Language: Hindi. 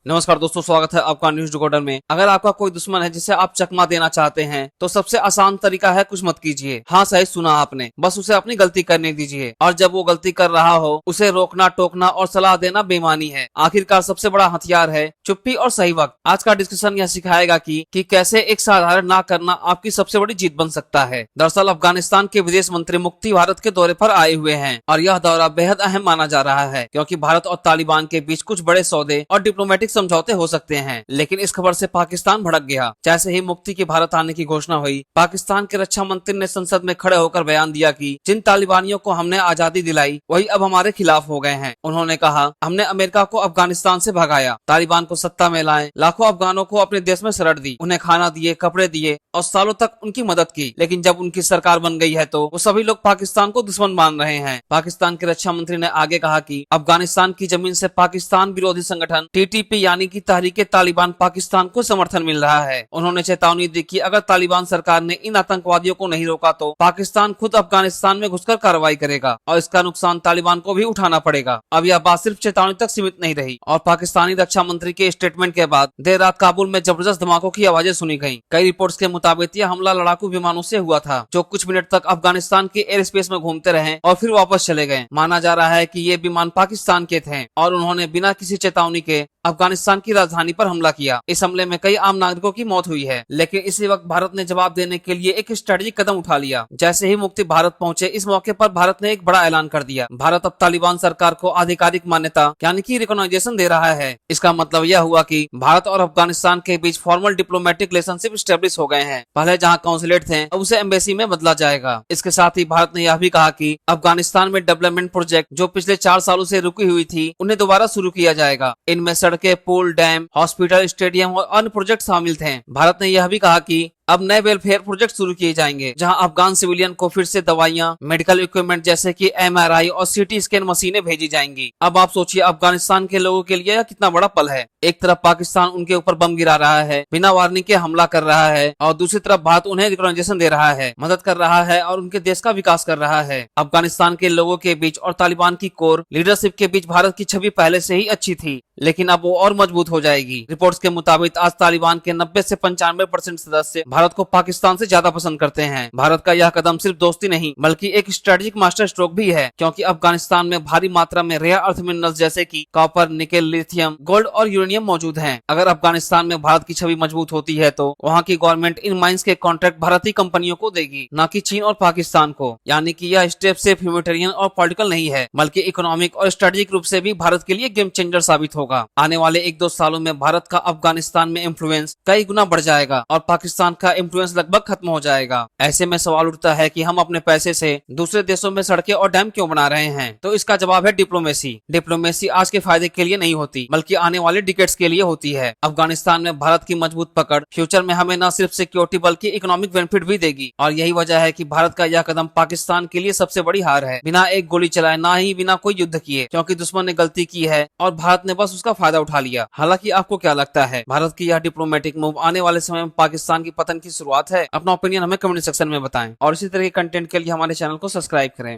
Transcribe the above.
नमस्कार दोस्तों, स्वागत है आपका न्यूज डिकोडर में। अगर आपका कोई दुश्मन है जिसे आप चकमा देना चाहते हैं तो सबसे आसान तरीका है कुछ मत कीजिए। हाँ, सही सुना आपने, बस उसे अपनी गलती करने दीजिए और जब वो गलती कर रहा हो उसे रोकना, टोकना और सलाह देना बेईमानी है। आखिरकार सबसे बड़ा हथियार है चुप्पी और सही वक्त। आज का डिस्कशन यह सिखाएगा कि कैसे एक साधारण ना करना आपकी सबसे बड़ी जीत बन सकता है। दरअसल अफगानिस्तान के विदेश मंत्री मुफ्ती भारत के दौरे पर आए हुए हैं और यह दौरा बेहद अहम माना जा रहा है क्योंकि भारत और तालिबान के बीच कुछ बड़े सौदे और डिप्लोमेटिक समझौते हो सकते हैं। लेकिन इस खबर से पाकिस्तान भड़क गया। जैसे ही मुफ्ती के भारत आने की घोषणा हुई, पाकिस्तान के रक्षा मंत्री ने संसद में खड़े होकर बयान दिया कि जिन तालिबानियों को हमने आजादी दिलाई वही अब हमारे खिलाफ हो गए हैं। उन्होंने कहा, हमने अमेरिका को अफगानिस्तान से भगाया, तालिबान को सत्ता में लाए, लाखों अफगानों को अपने देश में शरण दी, उन्हें खाना दिए, कपड़े दिए और सालों तक उनकी मदद की। लेकिन जब उनकी सरकार बन गई है तो वो सभी लोग पाकिस्तान को दुश्मन मान रहे हैं। पाकिस्तान के रक्षा मंत्री ने आगे कहा कि अफगानिस्तान की जमीन से पाकिस्तान विरोधी संगठन टीटीपी यानी कि तहरीके तालिबान पाकिस्तान को समर्थन मिल रहा है। उन्होंने चेतावनी दी कि अगर तालिबान सरकार ने इन आतंकवादियों को नहीं रोका तो पाकिस्तान खुद अफगानिस्तान में घुसकर कार्रवाई करेगा और इसका नुकसान तालिबान को भी उठाना पड़ेगा। अब यह बात सिर्फ चेतावनी तक सीमित नहीं रही और पाकिस्तानी रक्षा मंत्री के स्टेटमेंट के बाद देर रात काबुल में जबरदस्त धमाकों की आवाजें सुनी गयी। कई रिपोर्ट्स के मुताबिक यह हमला लड़ाकू विमानों से हुआ था जो कुछ मिनट तक अफगानिस्तान के एयर स्पेस में घूमते रहे और फिर वापस चले गए। माना जा रहा है कि ये विमान पाकिस्तान के थे और उन्होंने बिना किसी चेतावनी के अफगानिस्तान की राजधानी पर हमला किया। इस हमले में कई आम नागरिकों की मौत हुई है, लेकिन इसी वक्त भारत ने जवाब देने के लिए एक स्ट्रेटेजिक कदम उठा लिया। जैसे ही मुफ्ती भारत पहुंचे, इस मौके पर भारत ने एक बड़ा ऐलान कर दिया। भारत अब तालिबान सरकार को आधिकारिक मान्यता यानी कि रिकॉग्निशन दे रहा है। इसका मतलब यह हुआ कि भारत और अफगानिस्तान के बीच फॉर्मल डिप्लोमेटिक रिलेशनशिप स्टेब्लिश हो गए हैं। पहले जहां काउंसुलेट थे अब उसे एम्बेसी में बदला जाएगा। इसके साथ ही भारत ने यह भी कहा कि अफगानिस्तान में डेवलपमेंट प्रोजेक्ट जो पिछले 4 सालों से रुकी हुई थी उन्हें दोबारा शुरू किया जाएगा। इनमें सड़कें, पुल, डैम, हॉस्पिटल, स्टेडियम और अन्य प्रोजेक्ट शामिल थे। भारत ने यह भी कहा कि अब नए वेलफेयर प्रोजेक्ट शुरू किए जाएंगे जहां अफगान सिविलियन को फिर से दवाइयां, मेडिकल इक्विपमेंट जैसे कि एमआरआई और सीटी स्कैन मशीनें भेजी जाएंगी। अब आप सोचिए अफगानिस्तान के लोगों के लिए यह कितना बड़ा पल है। एक तरफ पाकिस्तान उनके ऊपर बम गिरा रहा है, बिना वार्निंग के हमला कर रहा है और दूसरी तरफ भारत उन्हें रिकॉग्निशन दे रहा है, मदद कर रहा है और उनके देश का विकास कर रहा है। अफगानिस्तान के लोगों के बीच और तालिबान की कोर लीडरशिप के बीच भारत की छवि पहले से ही अच्छी थी, लेकिन अब वो और मजबूत हो जाएगी। रिपोर्ट्स के मुताबिक आज तालिबान के 90 से 95% सदस्य भारत को पाकिस्तान से ज्यादा पसंद करते हैं। भारत का यह कदम सिर्फ दोस्ती नहीं बल्कि एक स्ट्रेटेजिक मास्टर स्ट्रोक भी है क्योंकि अफगानिस्तान में भारी मात्रा में रेयर अर्थ मिनरल्स जैसे कि कॉपर, निकेल, लिथियम, गोल्ड और यूरेनियम मौजूद हैं। अगर अफगानिस्तान में भारत की छवि मजबूत होती है तो वहाँ की गवर्नमेंट इन माइंस के कॉन्ट्रैक्ट भारतीय कंपनियों को देगी, न कि चीन और पाकिस्तान को। यानी कि यह स्टेप सिर्फ ह्यूमैनिटेरियन और पॉलिटिकल नहीं है बल्कि इकोनॉमिक और स्ट्रेटेजिक रूप से भी भारत के लिए गेम चेंजर साबित होगा। आने वाले 1-2 सालों में भारत का अफगानिस्तान में इंफ्लुएंस कई गुना बढ़ जाएगा और पाकिस्तान का इंफ्लुएंस लगभग खत्म हो जाएगा। ऐसे में सवाल उठता है कि हम अपने पैसे से दूसरे देशों में सड़कें और डैम क्यों बना रहे हैं? तो इसका जवाब है डिप्लोमेसी। डिप्लोमेसी आज के फायदे के लिए नहीं होती बल्कि आने वाले डिकेड्स के लिए होती है। अफगानिस्तान में भारत की मजबूत पकड़ फ्यूचर में हमें न सिर्फ सिक्योरिटी बल्कि इकोनॉमिक बेनिफिट भी देगी और यही वजह है कि भारत का यह कदम पाकिस्तान के लिए सबसे बड़ी हार है। बिना एक गोली चलाए, ना ही बिना कोई युद्ध किए, क्योंकि दुश्मन ने गलती की है और भारत ने बस उसका फायदा उठा लिया। हालांकि आपको क्या लगता है, भारत की यह डिप्लोमेटिक मूव आने वाले समय में पाकिस्तान की पतन की शुरुआत है? अपना ओपिनियन हमें कमेंट सेक्शन में बताएं और इसी तरह के कंटेंट के लिए हमारे चैनल को सब्सक्राइब करें।